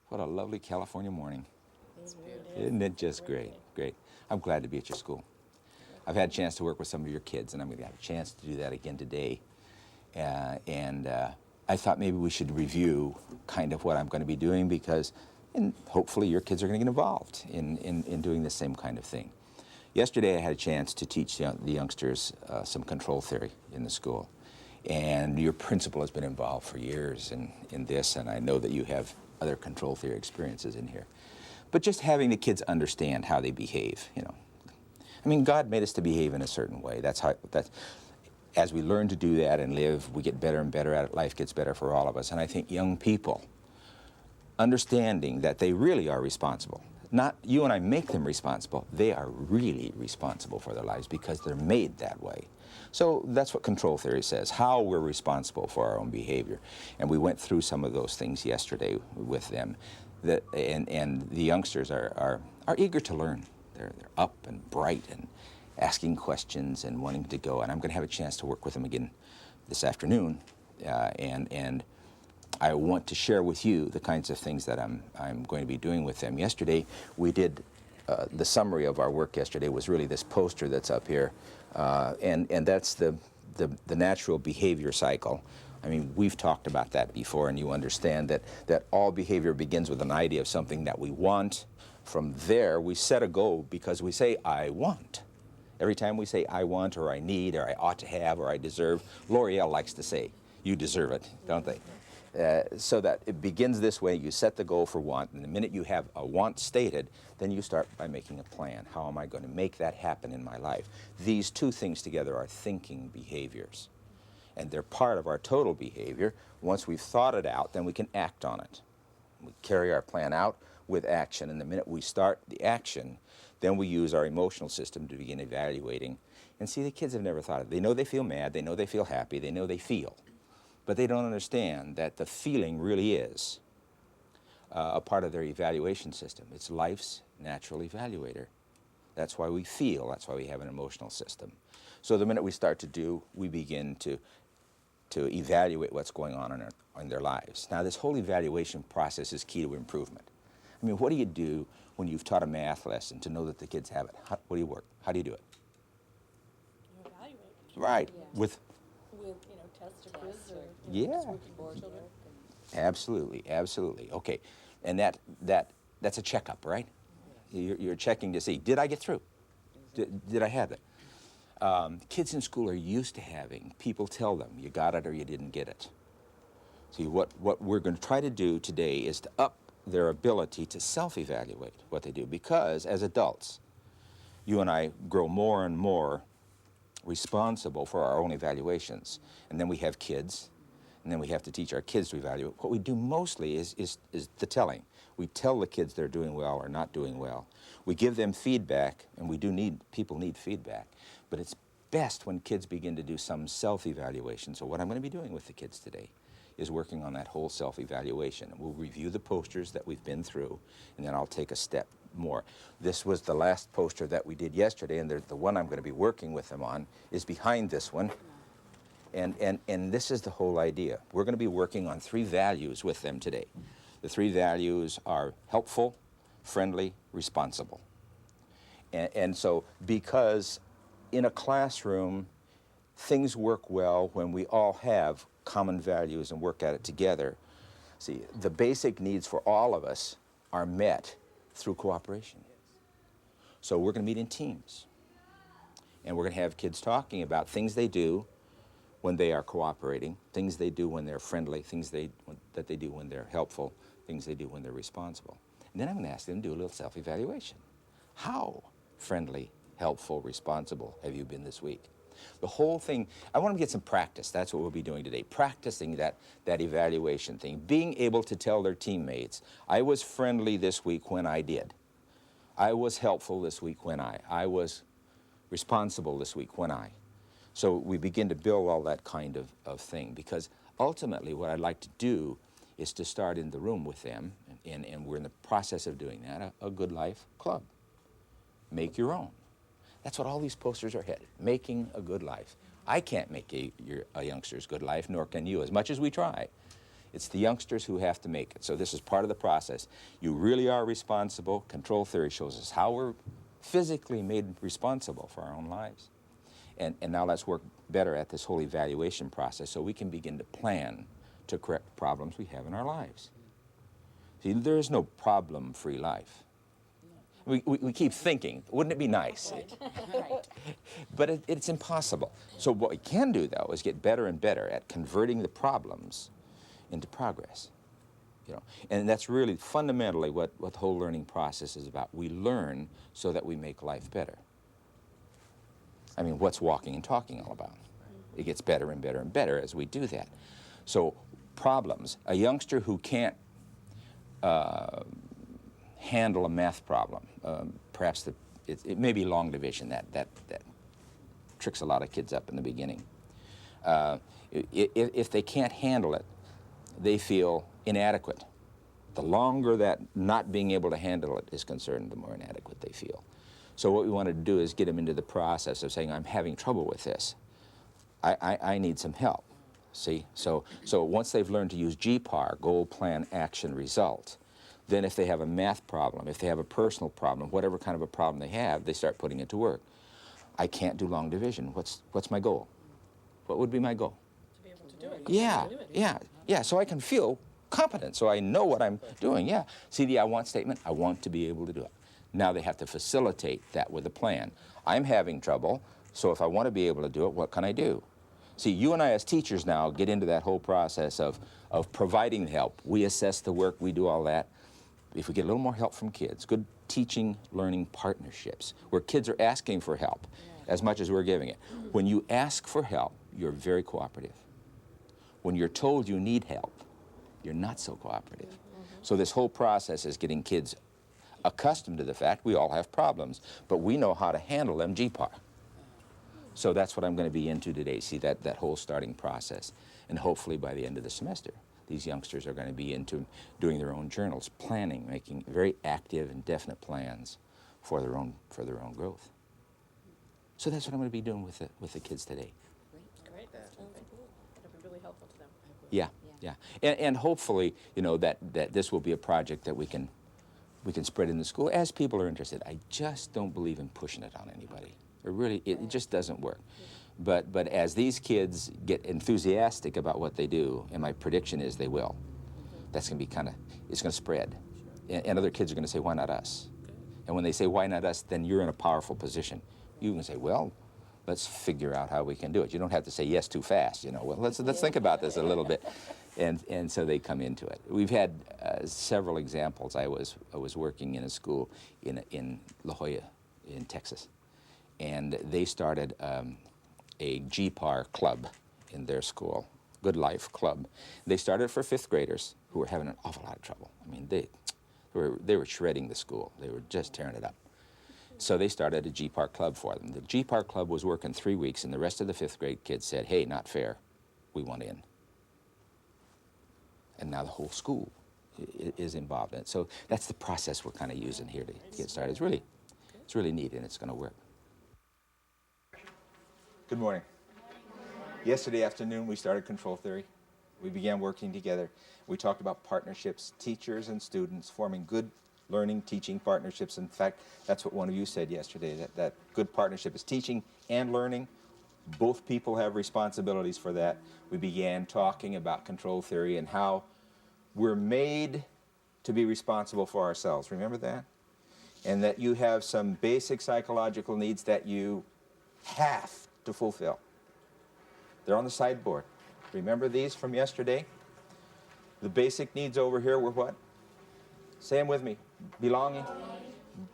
What a lovely California morning. It's beautiful. Isn't it just great? Great. I'm glad to be at your school. I've had a chance to work with some of your kids, and I'm going to have a chance to do that again today. And I thought maybe we should review kind of what I'm going to be doing because and hopefully your kids are going to get involved in doing the same kind of thing. Yesterday I had a chance to teach the youngsters some control theory in the school. And your principal has been involved for years in this, and I know that you have other control theory experiences in here. But just having the kids understand how they behave, you know. I mean, God made us to behave in a certain way. As we learn to do that and live, we get better and better at it. Life gets better for all of us. And I think young people, understanding that they really are responsible. Not you and I make them responsible. They are really responsible for their lives because they're made that way. So that's what control theory says, how we're responsible for our own behavior. And we went through some of those things yesterday with them. And the youngsters are eager to learn. They're up and bright and asking questions and wanting to go. And I'm going to have a chance to work with them again this afternoon. And I want to share with you the kinds of things that I'm going to be doing with them. Yesterday, we did the summary of our work yesterday was really this poster that's up here, and that's the natural behavior cycle. I mean, we've talked about that before, and you understand that all behavior begins with an idea of something that we want. From there, we set a goal because we say, I want. Every time we say, I want, or I need, or I ought to have, or I deserve, L'Oreal likes to say, you deserve it, don't they? So that it begins this way. You set the goal for want, and the minute you have a want stated, then you start by making a plan. How am I going to make that happen in my life? These two things together are thinking behaviors, and they're part of our total behavior. Once we've thought it out, then we can act on it. We carry our plan out with action, and the minute we start the action, then we use our emotional system to begin evaluating. And see, the kids have never thought of it. They know they feel mad, they know they feel happy, they know they feel. But they don't understand that the feeling really is a part of their evaluation system. It's life's natural evaluator. That's why we feel, that's why we have an emotional system. So the minute we start to do, we begin to evaluate what's going on in their lives. Now, this whole evaluation process is key to improvement. I mean, what do you do when you've taught a math lesson to know that the kids have it? What do you work? How do you do it? You evaluate. Right. Yeah. With Test quiz or yeah. children. Absolutely, absolutely. Okay, and that's a checkup, right? You're checking to see, did I get through? Did I have it? Kids in school are used to having people tell them you got it or you didn't get it. See, what we're going to try to do today is to up their ability to self-evaluate what they do, because as adults, you and I grow more and more responsible for our own evaluations. And then we have kids, and then we have to teach our kids to evaluate. What we do mostly is the telling. We tell the kids they're doing well or not doing well. We give them feedback, and people need feedback. But it's best when kids begin to do some self-evaluation. So what I'm going to be doing with the kids today is working on that whole self-evaluation. And we'll review the posters that we've been through, and then I'll take a step more. This was the last poster that we did yesterday, and the one I'm going to be working with them on is behind this one. And this is the whole idea. We're going to be working on 3 values with them today. The 3 values are helpful, friendly, responsible. And so because in a classroom, things work well when we all have common values and work at it together. See, the basic needs for all of us are met through cooperation. So we're going to meet in teams. And we're going to have kids talking about things they do when they are cooperating, things they do when they're friendly, things that they do when they're helpful, things they do when they're responsible. And then I'm going to ask them to do a little self-evaluation. How friendly, helpful, responsible have you been this week? The whole thing, I want them to get some practice. That's what we'll be doing today, practicing that evaluation thing, being able to tell their teammates, I was friendly this week when I did. I was helpful this week when I was responsible this week when I. So we begin to build all that kind of thing, because ultimately what I'd like to do is to start in the room with them, and we're in the process of doing that, a Good Life Club. Make your own. That's what all these posters are headed, making a good life. I can't make a youngster's good life, nor can you, as much as we try. It's the youngsters who have to make it. So this is part of the process. You really are responsible. Control theory shows us how we're physically made responsible for our own lives. And now let's work better at this whole evaluation process so we can begin to plan to correct problems we have in our lives. See, there is no problem-free life. We keep thinking, wouldn't it be nice? Right. But it's impossible. So what we can do, though, is get better and better at converting the problems into progress. You know, and that's really fundamentally what the whole learning process is about. We learn so that we make life better. I mean, what's walking and talking all about? It gets better and better and better as we do that. So problems, a youngster who can't handle a math problem, perhaps it may be long division that tricks a lot of kids up in the beginning. If they can't handle it, they feel inadequate. The longer that not being able to handle it is concerned, the more inadequate they feel. So what we want to do is get them into the process of saying, I'm having trouble with this. I need some help. See? So once they've learned to use GPAR, goal, plan, action, result, then if they have a math problem, if they have a personal problem, whatever kind of a problem they have, they start putting it to work. I can't do long division. What's my goal? What would be my goal? To be able to do it. Yeah. So I can feel competent, so I know what I'm doing. Yeah. See the I want statement? I want to be able to do it. Now they have to facilitate that with a plan. I'm having trouble, so if I want to be able to do it, what can I do? See, you and I as teachers now get into that whole process of providing help. We assess the work, we do all that. If we get a little more help from kids, good teaching, learning partnerships, where kids are asking for help as much as we're giving it. When you ask for help, you're very cooperative. When you're told you need help, you're not so cooperative. So this whole process is getting kids accustomed to the fact we all have problems, but we know how to handle them GPAR. So that's what I'm going to be into today, see that whole starting process. And hopefully by the end of the semester, these youngsters are going to be into doing their own journals, planning, making very active and definite plans for their own growth. So that's what I'm going to be doing with the kids today. Great, that sounds cool. It'll be really helpful to them. Yeah. And hopefully, you know, that this will be a project that we can spread in the school as people are interested. I just don't believe in pushing it on anybody. It just doesn't work. But as these kids get enthusiastic about what they do, and my prediction is they will, that's going to be it's going to spread. And other kids are going to say, why not us? And when they say, why not us, then you're in a powerful position. You can say, well, let's figure out how we can do it. You don't have to say yes too fast, you know. Well, let's think about this a little bit. And so they come into it. We've had several examples. I was working in a school in La Jolla, in Texas, and they started a GPAR club in their school, Good Life Club. They started for 5th graders who were having an awful lot of trouble. I mean, they were shredding the school. They were just tearing it up. So they started a GPAR club for them. The GPAR club was working 3 weeks, and the rest of the 5th grade kids said, hey, not fair, we want in. And now the whole school is involved in it. So that's the process we're kind of using here to get started. It's really neat, and it's going to work. Good morning. Yesterday afternoon, we started control theory. We began working together. We talked about partnerships, teachers and students forming good learning, teaching partnerships. In fact, that's what one of you said yesterday, that good partnership is teaching and learning. Both people have responsibilities for that. We began talking about control theory and how we're made to be responsible for ourselves. Remember that? And that you have some basic psychological needs that you have to fulfill. They're on the sideboard. Remember these from yesterday? The basic needs over here were what? Say them with me. Belonging,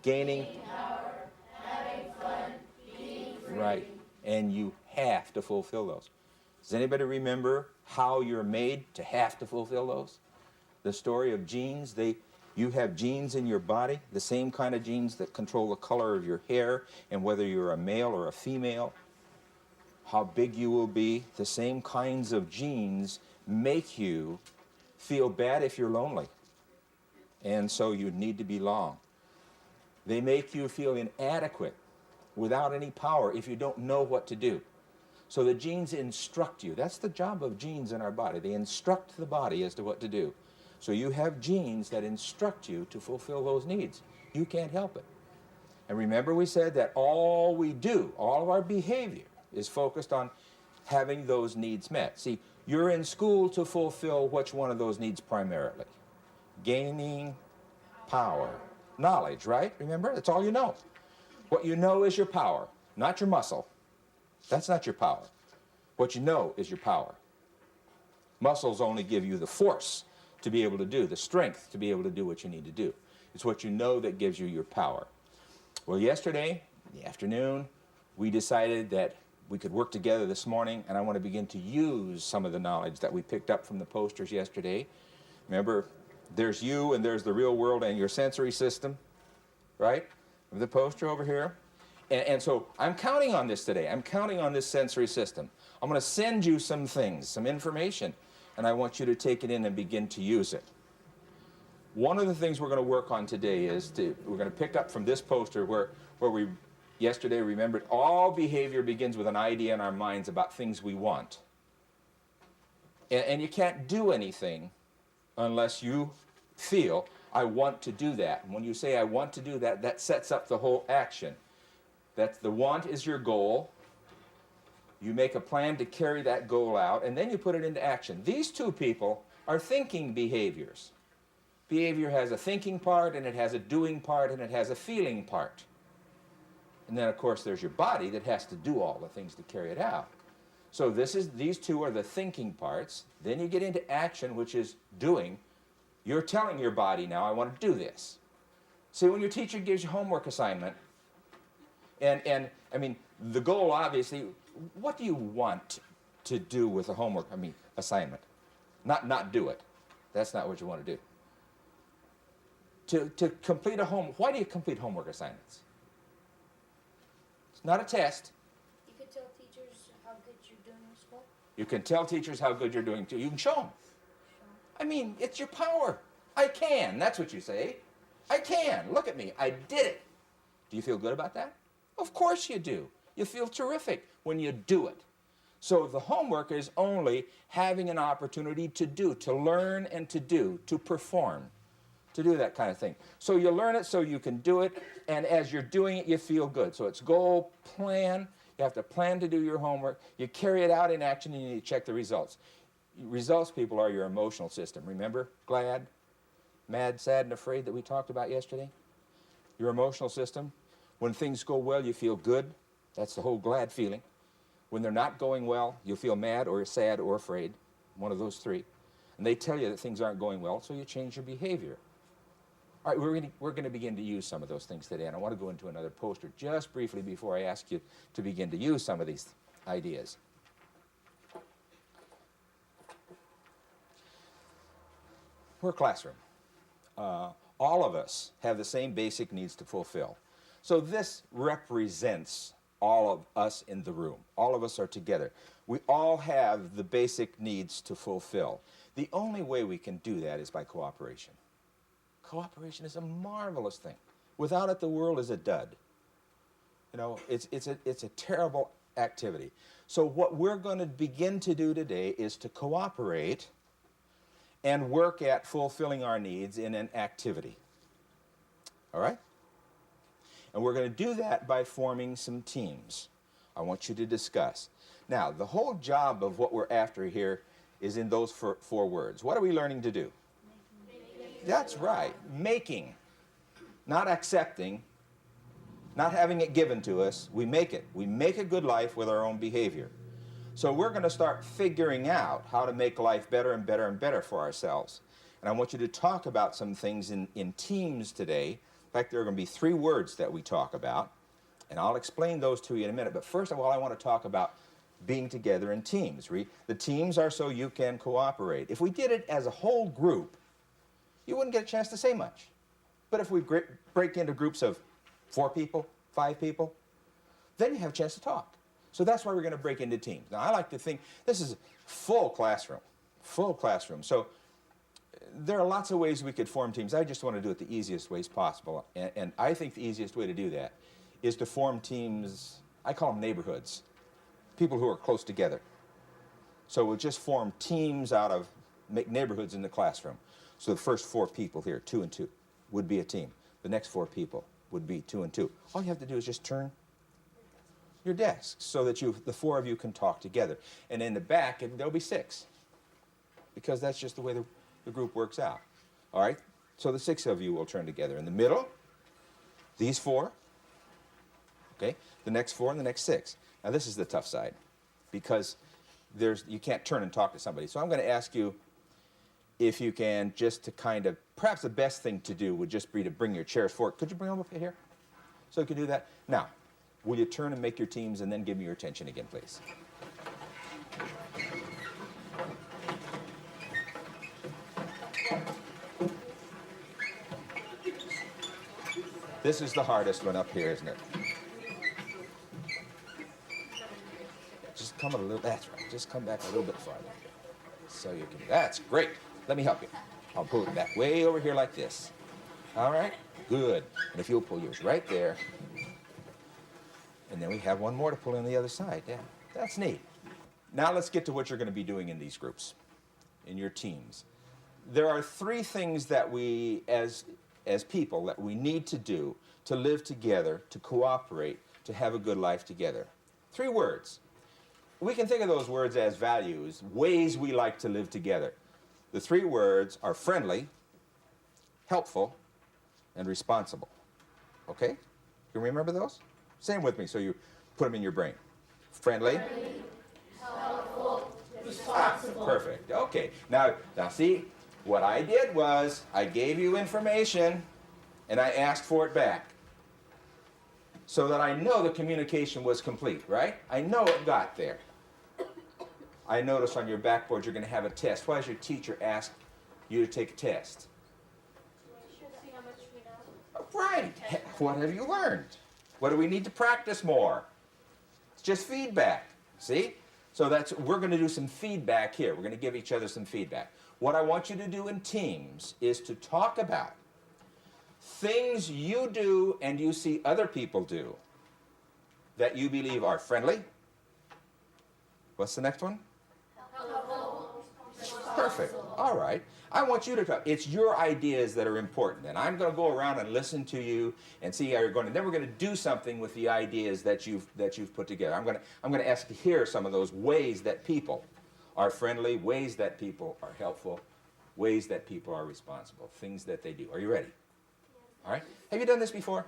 gaining, power, having fun, being free. Right. And you have to fulfill those. Does anybody remember how you're made to have to fulfill those? The story of genes. You have genes in your body, the same kind of genes that control the color of your hair and whether you're a male or a female, how big you will be. The same kinds of genes make you feel bad if you're lonely. And so you need to belong. They make you feel inadequate without any power if you don't know what to do. So the genes instruct you. That's the job of genes in our body. They instruct the body as to what to do. So you have genes that instruct you to fulfill those needs. You can't help it. And remember we said that all we do, all of our behavior is focused on having those needs met. See, you're in school to fulfill which one of those needs primarily? Gaining power. Knowledge, right? Remember? That's all you know. What you know is your power, not your muscle. That's not your power. What you know is your power. Muscles only give you the force to be able to do, the strength to be able to do what you need to do. It's what you know that gives you your power. Well, yesterday, in the afternoon, we decided that we could work together this morning, and I want to begin to use some of the knowledge that we picked up from the posters yesterday. Remember, there's you and there's the real world and your sensory system, right? The poster over here. And so I'm counting on this today. I'm counting on this sensory system. I'm going to send you some things, some information, and I want you to take it in and begin to use it. One of the things we're going to work on today is we're going to pick up from this poster where we yesterday remembered all behavior begins with an idea in our minds about things we want. And you can't do anything unless you feel, I want to do that. And when you say, I want to do that, that sets up the whole action. That's the want is your goal. You make a plan to carry that goal out, and then you put it into action. These two people are thinking behaviors. Behavior has a thinking part, and it has a doing part, and it has a feeling part. And then, of course, there's your body that has to do all the things to carry it out. So these two are the thinking parts. Then you get into action, which is doing. You're telling your body now, I want to do this. See, when your teacher gives you homework assignment, and I mean, the goal, obviously, what do you want to do with a homework, assignment? Not do it. That's not what you want to do. To complete why do you complete homework assignments? It's not a test. You could tell teachers how good you're doing in school. You can tell teachers how good you're doing too. You can show them. I mean, it's your power. I can. That's what you say. I can. Look at me. I did it. Do you feel good about that? Of course you do. You feel terrific when you do it. So the homework is only having an opportunity to do, to learn and to do, to perform, to do that kind of thing. So you learn it so you can do it, and as you're doing it, you feel good. So it's goal, plan. You have to plan to do your homework. You carry it out in action, and you need to check the results. Results, people, are your emotional system. Remember? Glad, mad, sad, and afraid that we talked about yesterday? Your emotional system. When things go well, you feel good. That's the whole glad feeling. When they're not going well, you'll feel mad or sad or afraid, one of those three. And they tell you that things aren't going well, so you change your behavior. All right, we're going to begin to use some of those things today, and I want to go into another poster just briefly before I ask you to begin to use some of these ideas. We're a classroom. All of us have the same basic needs to fulfill. So this represents all of us in the room. All of us are together. We all have the basic needs to fulfill. The only way we can do that is by cooperation. Cooperation is a marvelous thing. Without it, the world is a dud. You know, it's a terrible activity. So what we're going to begin to do today is to cooperate and work at fulfilling our needs in an activity. All right? And we're going to do that by forming some teams. I want you to discuss. Now, the whole job of what we're after here is in those four words. What are we learning to do? That's right. Making. Not accepting. Not having it given to us. We make it. We make a good life with our own behavior. So we're going to start figuring out how to make life better and better and better for ourselves. And I want you to talk about some things in teams today. In fact, there are going to be 3 words that we talk about, and I'll explain those to you in a minute. But first of all, I want to talk about being together in teams. The teams are so you can cooperate. If we did it as a whole group, you wouldn't get a chance to say much. But if we break into groups of 4 people, 5 people, then you have a chance to talk. So that's why we're going to break into teams. Now, I like to think this is a full classroom. So there are lots of ways we could form teams. I just want to do it the easiest ways possible. And I think the easiest way to do that is to form teams, I call them neighborhoods. people who are close together. So we'll just form teams out of, make neighborhoods in the classroom. So the first 4 people here, 2 and 2, would be a team. The next 4 people would be 2 and 2. All you have to do is just turn your desks so that the 4 of you can talk together. And in the back, there'll be 6, because that's just the way the group works out. All right? So the 6 of you will turn together. In the middle, these 4, okay? The next 4 and the next 6. Now this is the tough side, because you can't turn and talk to somebody. So I'm going to ask you if you can, just to kind of, perhaps the best thing to do would just be to bring your chairs forward. Could you bring them up here? So you can do that. Now, will you turn and make your teams and then give me your attention again, please? This is the hardest one up here, isn't it? Just come a little, that's right. Just come back a little bit farther. So you can, that's great. Let me help you. I'll pull it back way over here like this. All right? Good. And if you'll pull yours right there. And then we have one more to pull in the other side. Yeah, that's neat. Now let's get to what you're going to be doing in these groups, in your teams. There are 3 things that we, as people, that we need to do to live together, to cooperate, to have a good life together. 3 words. We can think of those words as values, ways we like to live together. The 3 words are friendly, helpful, and responsible. Okay? Can you remember those? Say them with me so you put them in your brain. Friendly, Helpful. Responsible. Perfect. Okay. Now see, what I did was I gave you information and I asked for it back, so that I know the communication was complete, right? I know it got there. I notice on your backboard you're going to have a test. Why does your teacher ask you to take a test? See how much we know. Right. What have you learned? What do we need to practice more? It's just feedback. See? So we're going to do some feedback here. We're going to give each other some feedback. What I want you to do in teams is to talk about things you do and you see other people do that you believe are friendly. What's the next one? Perfect. All right. I want you to talk. It's your ideas that are important. And I'm going to go around and listen to you and see how you're going. And then we're going to do something with the ideas that you've put together. I'm going to ask to hear some of those ways that people are friendly, ways that people are helpful, ways that people are responsible, things that they do. Are you ready? All right. Have you done this before?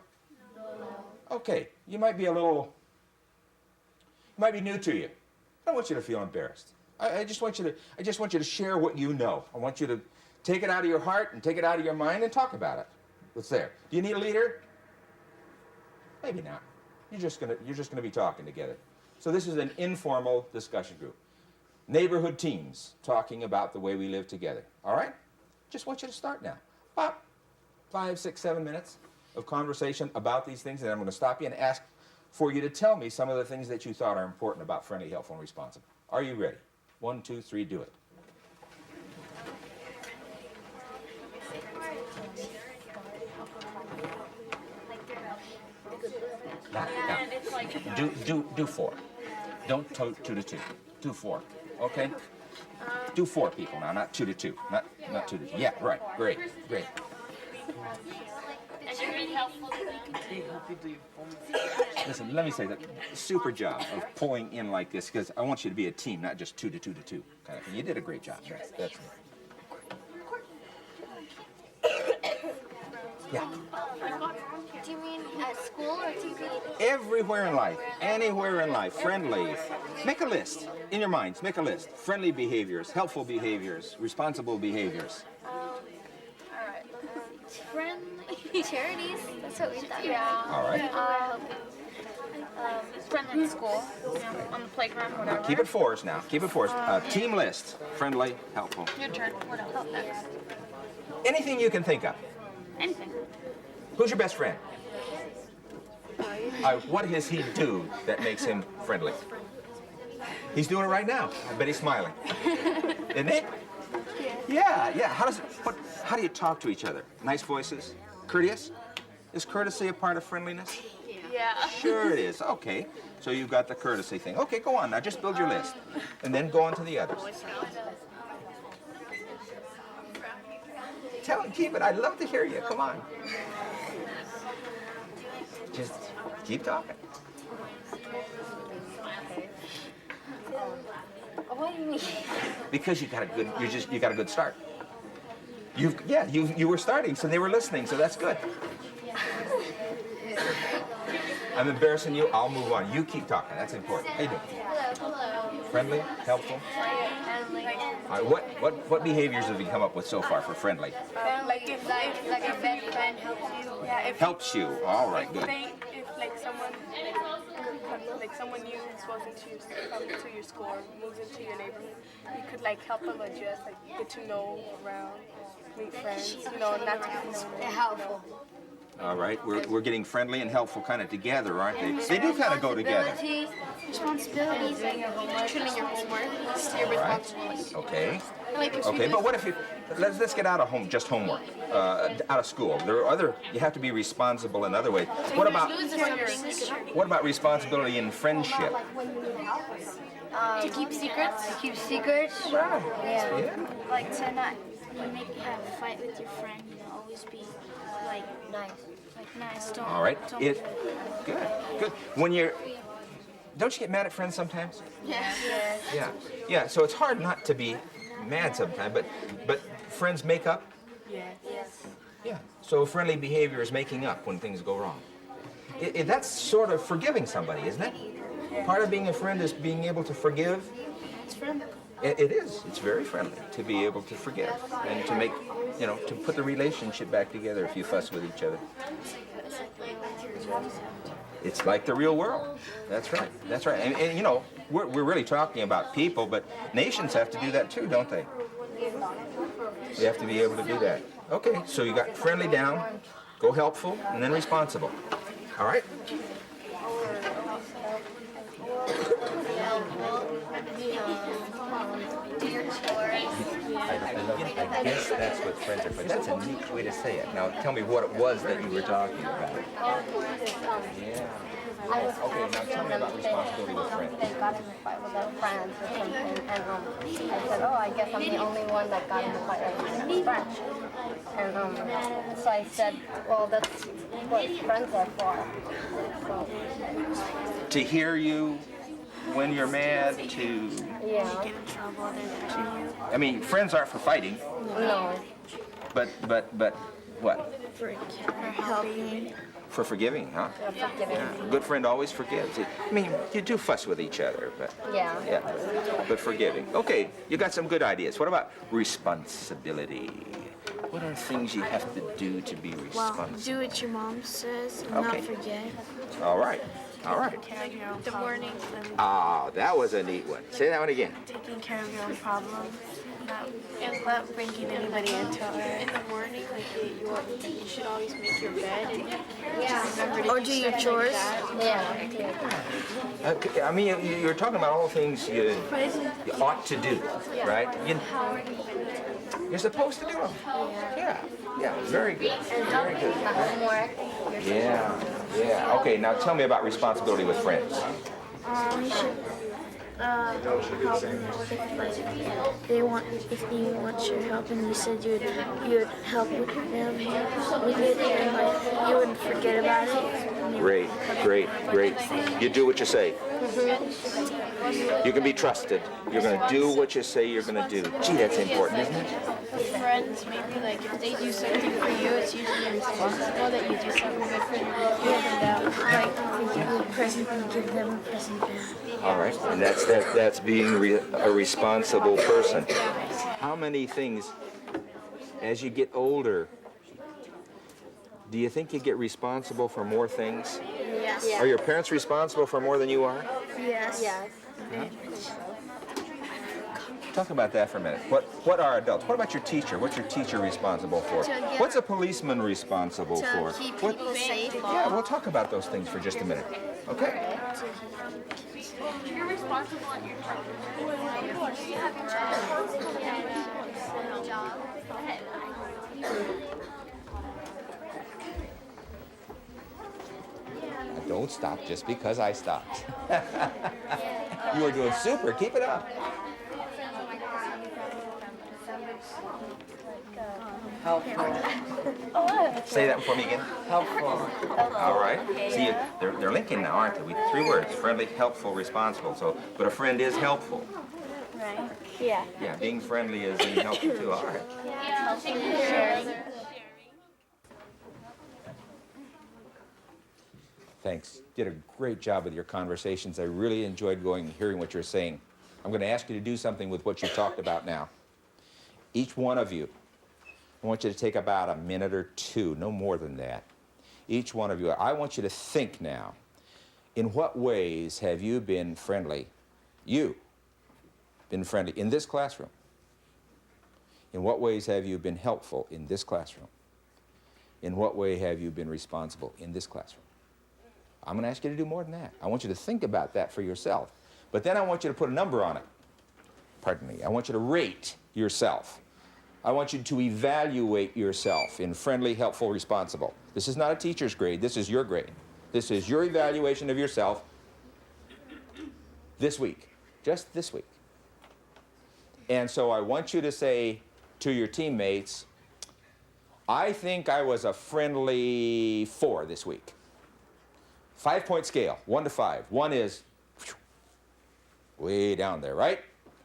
No. Okay. You might be new to you. I don't want you to feel embarrassed. I just want you to share what you know. I want you to take it out of your heart and take it out of your mind and talk about it. What's there? Do you need a leader? Maybe not. You're just gonna be talking together. So this is an informal discussion group. Neighborhood teams talking about the way we live together. All right? Just want you to start now. About 5, 6, 7 minutes of conversation about these things, and I'm going to stop you and ask for you to tell me some of the things that you thought are important about friendly, helpful, and responsible. Are you ready? 1, 2, 3, do it. Now, do 4. Don't 2 to 2. Do 4. Okay? Do 4 people now, not 2 to 2. Not 2 to 2. Yeah, right. Great. And you read helpful to them? Listen, let me say that super job of pulling in like this, because I want you to be a team, not just 2 to 2 to 2 kind of thing. You did a great job. That's yeah. Do you mean at school or do you mean? Everywhere in life, anywhere in life, friendly. Make a list in your minds. Make a list. Friendly behaviors, helpful behaviors, responsible behaviors. All right. Friendly charities. That's what we thought. Yeah. All right. Friendly at school, on the playground, whatever. Keep it 4s now. Keep it 4s. Team list. Friendly, helpful. Your turn. What else? Next. Anything you can think of. Anything. Who's your best friend? What does he do that makes him friendly? He's doing it right now. I bet he's smiling. Isn't he? Yeah. How do you talk to each other? Nice voices? Courteous? Is courtesy a part of friendliness? Yeah. Sure it is. Okay. So you've got the courtesy thing. Okay, go on now. Just build your list, and then go on to the others. Tell him, keep it. I'd love to hear you. Come on. Just keep talking. What do you mean? Because you got a good start. You were starting, so they were listening, so that's good. I'm embarrassing you. I'll move on. You keep talking. That's important. How you doing? Hello. Friendly, helpful. All right, what behaviors have you come up with so far for friendly? Like if Like a best friend helps you. yeah, if Helps you. All right, good. if like someone new was into your school or moves into your neighborhood, you could like help them adjust, like get to know around, meet friends, not to get to know They're helpful. All right, we're getting friendly and helpful kind of together, aren't they? They do kind of go together. Responsibilities, like turning your homework. It's your responsibility. Okay. Like Okay, but what if you let's get out of homework, out of school. There are you have to be responsible in other ways. What about responsibility in friendship? to keep secrets. To keep secrets. Right. Yeah. Like to not have a fight with your friend, always be like Nice. nice. Don't. All right. Don't, Good. Don't you get mad at friends sometimes? Yeah. Yeah. So it's hard not to be mad sometimes, but friends make up. Yes. Yeah. So friendly behavior is making up when things go wrong. That's sort of forgiving somebody, isn't it? Part of being a friend is being able to forgive. It's friendly. It is. It's very friendly to be able to forgive and to make, to put the relationship back together if you fuss with each other. It's like the real world. That's right. And we're really talking about people, but nations have to do that too, don't they? You have to be able to do that. Okay, so you got friendly down, go helpful, and then responsible. All right? I guess that's what friends are for. That's a neat way to say it. Now tell me what it was that you were talking about. Yeah. Okay, now tell me about responsibility with friends. They got in a fight with their friends or something, and I said, I guess I'm the only one that got in a fight with his friend. And so I said, well, that's what friends are for. So, To hear you when you're mad, to... yeah. Get in trouble, they're pushing you. I mean, friends aren't for fighting, No. but what? For helping. For forgiving, huh? Yeah, forgiving. A good friend always forgives. I mean, you do fuss with each other, but Yeah. but forgiving. Okay, you got some good ideas. What about responsibility? What are things you have to do to be Well, responsible? do what your mom says and Okay. not forget. All right. The morning and Ah, that was a neat one. Say that one again. taking care of your own problems. Not bringing anybody into it. In the morning, you should always make your bed and remember to Or do your chores. Yeah. I mean, you're talking about all the things you ought to do, right? You're supposed to do them. Yeah, very good. Very good. Homework. Yeah. Okay, now tell me about responsibility with friends. You should help them if if they want your help and you said you'd help with them with it and you wouldn't forget about it. Great. You do what you say. You can be trusted. You're going to do what you say you're going to do. Gee, that's important, isn't it? Friends, maybe like if they do something for you, it's usually responsible that you do something good for them. Give them like give you a present and give them a present back. All right, and that's being a responsible person. How many things, as you get older, do you think you get responsible for more things? Yes. Are your parents responsible for more than you are? Yes. Yes. Talk about that for a minute. What are adults? What about your teacher? What's your teacher responsible for? What's a policeman responsible for? Keep What- people safe. Yeah, we'll talk about those things for just a minute. Okay? You're responsible at your job. Don't stop just because I stopped. You are doing super. Keep it up. Say that for me again. Helpful. All right. See, they're linking now, aren't they? Three words: friendly, helpful, responsible. So, but a friend is helpful. Right. Yeah. Yeah, being friendly is being helpful too. All right. Thanks. Did a great job with your conversations. I really enjoyed going and hearing what you're saying. I'm going to ask you to do something with what you talked about now. Each one of you, I want you to take about a minute or two, no more than that. Each one of you, I want you to think now, in what ways have you been friendly? You been friendly in this classroom? In what ways have you been helpful in this classroom? In what way have you been responsible in this classroom? I'm going to ask you to do more than that. I want you to think about that for yourself. But then I want you to put a number on it. Pardon me. I want you to rate yourself. I want you to evaluate yourself in friendly, helpful, responsible. This is not a teacher's grade. This is your grade. This is your evaluation of yourself this week, just this week. And so I want you to say to your teammates, I think I was a friendly 4 this week. 5-point scale, 1 to 5. 1 is way down there, right?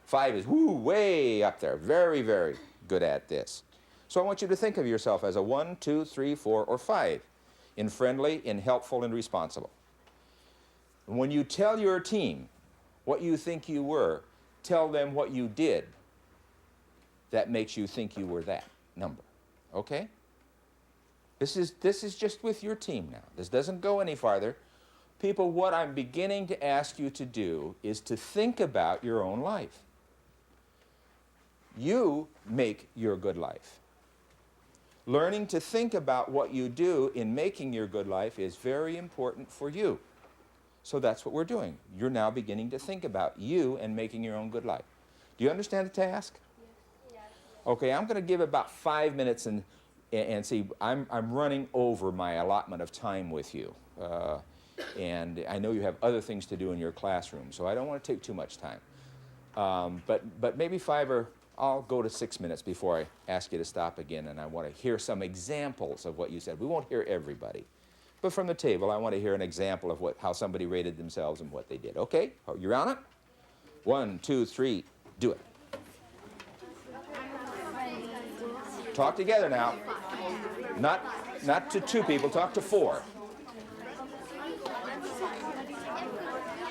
5 is way up there. Very, very good at this. So I want you to think of yourself as a 1, 2, 3, 4, or 5 in friendly, in helpful, and responsible. And when you tell your team what you think you were, tell them what you did that makes you think you were that number. Okay? This is just with your team now. This doesn't go any farther. People, what I'm beginning to ask you to do is to think about your own life. You make your good life. Learning to think about what you do in making your good life is very important for you. So that's what we're doing. You're now beginning to think about you and making your own good life. Do you understand the task? Yes. Okay, I'm going to give about 5 minutes and see, I'm running over my allotment of time with you. And I know you have other things to do in your classroom, so I don't want to take too much time. But maybe 5 or I'll go to 6 minutes before I ask you to stop again, and I want to hear some examples of what you said. We won't hear everybody. But from the table, I want to hear an example of how somebody rated themselves and what they did. Okay? You're on it? 1, 2, 3, do it. Talk together now. Not to 2 people, talk to 4.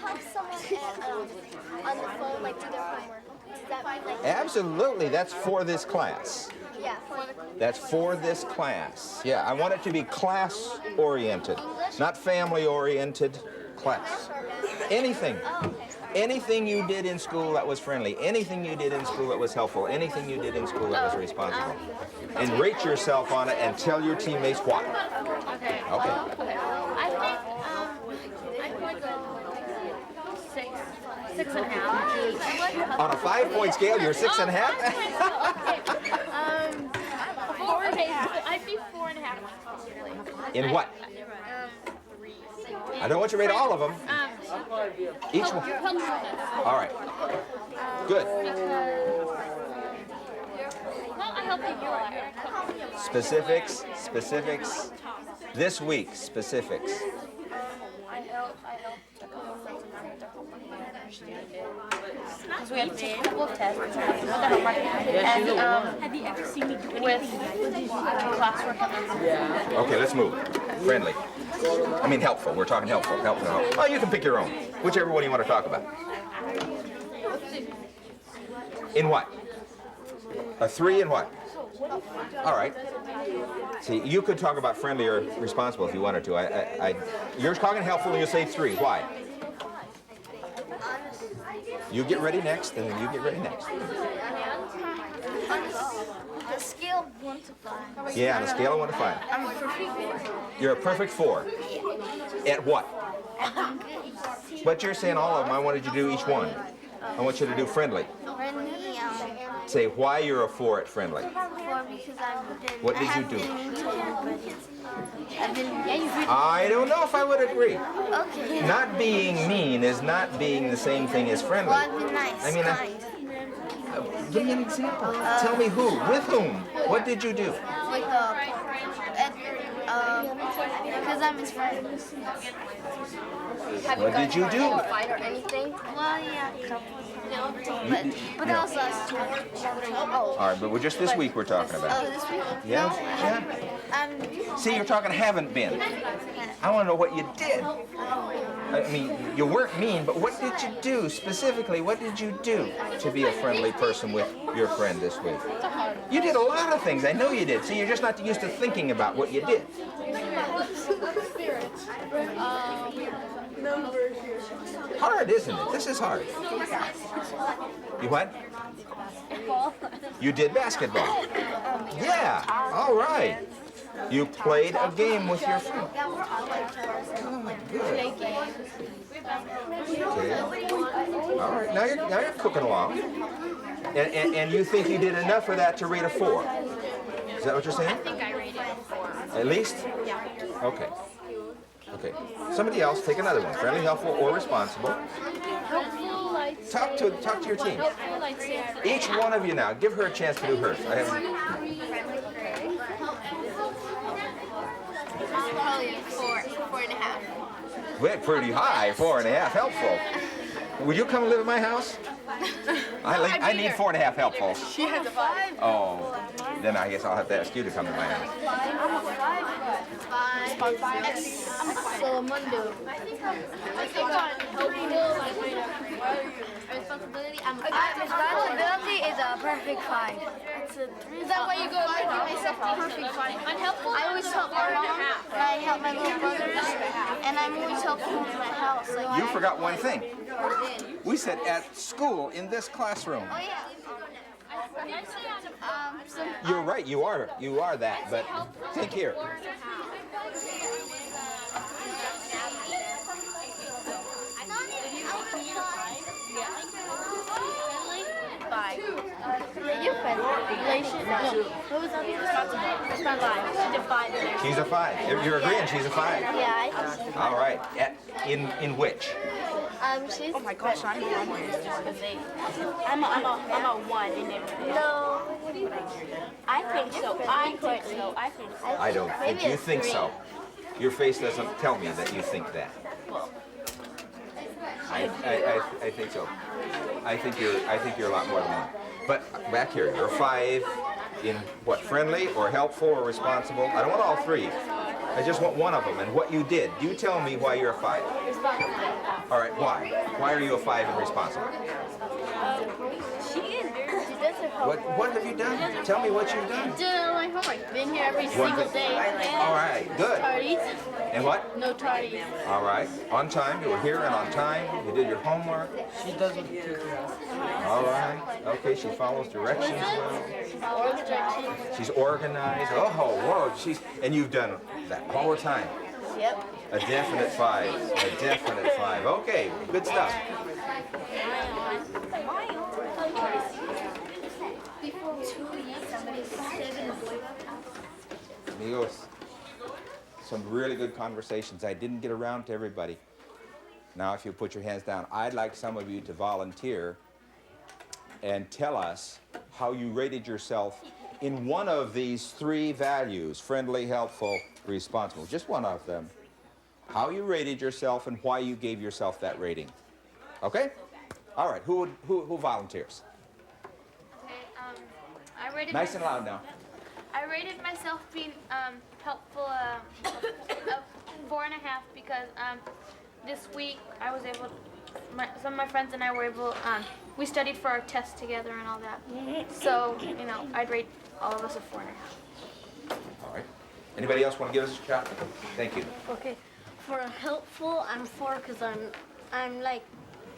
Help someone on the phone, like do their homework. Does that mean like? Absolutely, that's for this class. Yeah. That's for this class. Yeah, I want it to be class-oriented, not family-oriented. Class. Anything. Anything you did in school that was friendly, anything you did in school that was helpful, anything you did in school that was responsible. And rate yourself on it and tell your teammates why. Okay. Okay. I feel like 6.5. On a 5-point scale, you're 6.5? I'd be 4.5 possibly. In what? 3. I don't want you to rate all of them. Each one. All right. Good. Well, I help you more. Specifics. This week, specifics. I help a couple of friends of mine to help me understand it. Because we have to take a couple of tests and Have you ever seen me do anything classwork? Okay, let's move. Friendly. I mean helpful. We're talking helpful. Helpful. Oh, you can pick your own. Whichever one you want to talk about. In what? A 3 in what? All right. See, you could talk about friendly or responsible if you wanted to. You're talking helpful and you say 3. Why? You get ready next, and then you get ready next. The scale of 1 to 5. Yeah, on a scale of 1 to 5. I'm a perfect 4. You're a perfect 4. At what? But you're saying all of them. I wanted you to do each one. I want you to do friendly. Friendly, Say why you're a 4 at Friendly. 4 because What did you haven't do? been mean to anybody. I've been, yeah, you've been, I don't know if I would agree. okay. Not being mean is not being the same thing as friendly. Well, I've been nice, I mean, kind. Give me an example. Tell me who, with whom, what did you do? With because I'm his friend. What did you do? Fight or anything? Well, yeah, a couple. But No. also us two. All right, but we're just this week we're talking about. Oh, this week? Yeah, yeah. See, you're talking haven't been. I want to know what you did. I mean, you weren't mean, but what did you do specifically? What did you do to be a friendly person with your friend this week? You did a lot of things. I know you did. See, you're just not used to thinking about what you did. Hard, isn't it? This is hard. You what? You did basketball. Yeah. All right. You played a game with your friend. Oh, good. Okay. All right. Now you're cooking along. And you think you did enough of that to rate a 4? Is that what you're saying? I think I rated it 4. At least? Okay. Okay. Somebody else, take another one. Friendly, helpful, or responsible. Talk to your team. Each one of you now. Give her a chance to do hers. I have. Probably 4.5. Went pretty high, 4.5 helpful. Would you come live at my house? I need 4.5 helpful. She has a 5. Oh, then I guess I'll have to ask you to come to my house. I'm a 5. Salamundo. I think on helpful, responsibility, I'm a 5. Responsibility is a perfect 5. Is that why you go give myself a perfect 5? Unhelpful? I always help my mom, and I help my little brothers, and I'm always helpful in my house. Like, You forgot one thing. We said at school in this classroom. oh yeah. You're right. You are that. But think here. You're friendly. She's a 5. You're agreeing. She's a 5. Yeah, I think so. All right. In which? She's. Oh my gosh, I'm a 1 in everything. No. I think so. I think so. I don't think you think so. Your face doesn't tell me that you think that. I think so. I think you're a lot more than 1. But back here, you're 5 in what? Friendly or helpful or responsible? I don't want all 3. I just want one of them. And what you did. You tell me why you're a 5. All right. Why? Why are you a 5 and responsible? What have you done? Tell me what you've done. Doing all my homework. Been here every One single thing. day. All right. Good. Parties. And what? No tardies. All right. On time. You were here and on time. You did your homework. She doesn't take her out. All right. Okay. She follows directions well. She's organized. Oh, whoa. And you've done that all the time. Yep. A definite 5. A definite 5. Okay. Good stuff. Amigos, some really good conversations. I didn't get around to everybody. Now, if you put your hands down, I'd like some of you to volunteer and tell us how you rated yourself in one of these 3 values: friendly, helpful, responsible. Just one of them. How you rated yourself and why you gave yourself that rating. Okay? All right. Who volunteers? Okay, I rated Nice and loud now. I rated myself being helpful a 4.5 because this week I was able. Some of my friends and I were able. We studied for our test together and all that. So I'd rate all of us a 4.5. All right. Anybody else want to give us a shot? Thank you. Okay, for helpful, I'm 4 because I'm like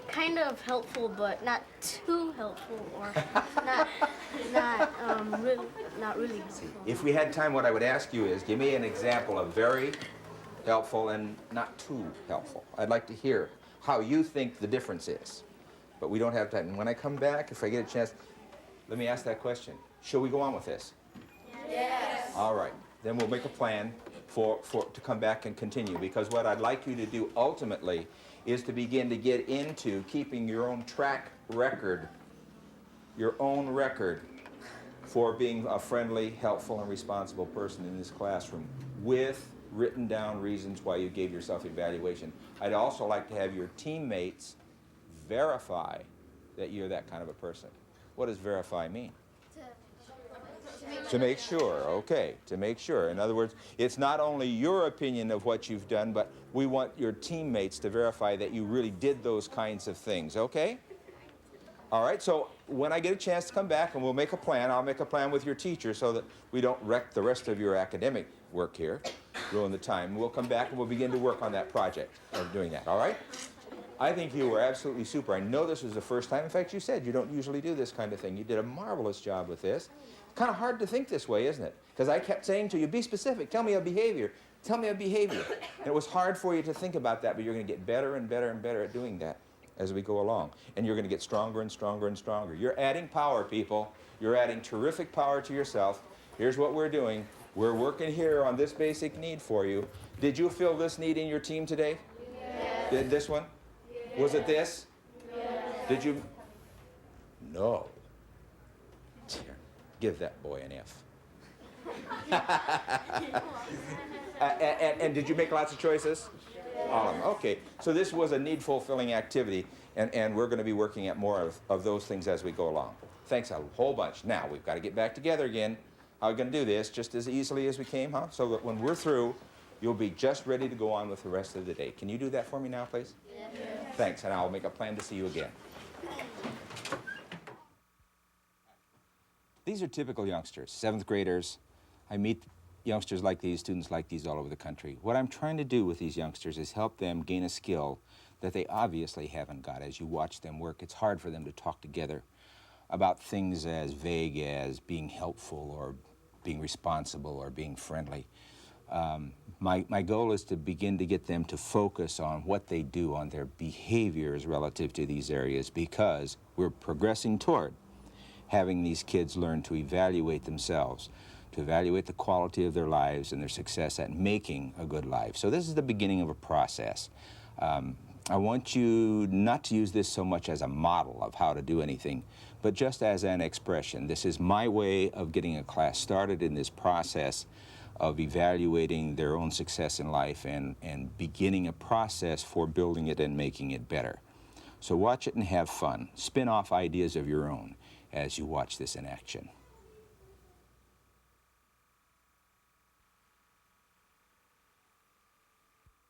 kind of helpful, but not too helpful, or not really helpful. If we had time, what I would ask you is give me an example of very helpful and not too helpful. I'd like to hear how you think the difference is. But we don't have time. And when I come back, if I get a chance, Let me ask that question. Shall we go on with this? Yes. All right. Then we'll make a plan to come back and continue, because what I'd like you to do ultimately is to begin to get into keeping your own track record, your own record for being a friendly, helpful, and responsible person in this classroom with written down reasons why you gave yourself evaluation. I'd also like to have your teammates verify that you're that kind of a person. What does verify mean? To make sure, okay, to make sure. In other words, it's not only your opinion of what you've done, but we want your teammates to verify that you really did those kinds of things, okay? All right, so when I get a chance to come back and we'll make a plan, I'll make a plan with your teacher so that we don't wreck the rest of your academic work here, ruin the time. We'll come back and we'll begin to work on that project of doing that, all right? I think you were absolutely super. I know this was the first time. In fact, you said you don't usually do this kind of thing. You did a marvelous job with this. It's kind of hard to think this way, isn't it? Because I kept saying to you, be specific, tell me a behavior, tell me a behavior. And it was hard for you to think about that, but you're going to get better and better and better at doing that as we go along. And you're going to get stronger and stronger and stronger. You're adding power, people. You're adding terrific power to yourself. Here's what we're doing. We're working here on this basic need for you. Did you feel this need in your team today? Yes. Did this one? Yes. Was it this? Yes. Did you? No. Here, give that boy an F. And did you make lots of choices? All of them. Okay, so this was a need-fulfilling activity, and we're going to be working at more of those things as we go along. Thanks a whole bunch. Now, we've got to get back together again. How are we going to do this? Just as easily as we came, huh? So that when we're through, you'll be just ready to go on with the rest of the day. Can you do that for me now, please? Yes. Thanks, and I'll make a plan to see you again. These are typical youngsters, 7th graders. I meet youngsters like these, students like these all over the country. What I'm trying to do with these youngsters is help them gain a skill that they obviously haven't got. As you watch them work, it's hard for them to talk together about things as vague as being helpful or being responsible or being friendly. My goal is to begin to get them to focus on what they do, on their behaviors relative to these areas, because we're progressing toward having these kids learn to evaluate themselves, to evaluate the quality of their lives and their success at making a good life. So this is the beginning of a process. I want you not to use this so much as a model of how to do anything, but just as an expression. This is my way of getting a class started in this process of evaluating their own success in life and beginning a process for building it and making it better. So watch it and have fun. Spin off ideas of your own as you watch this in action.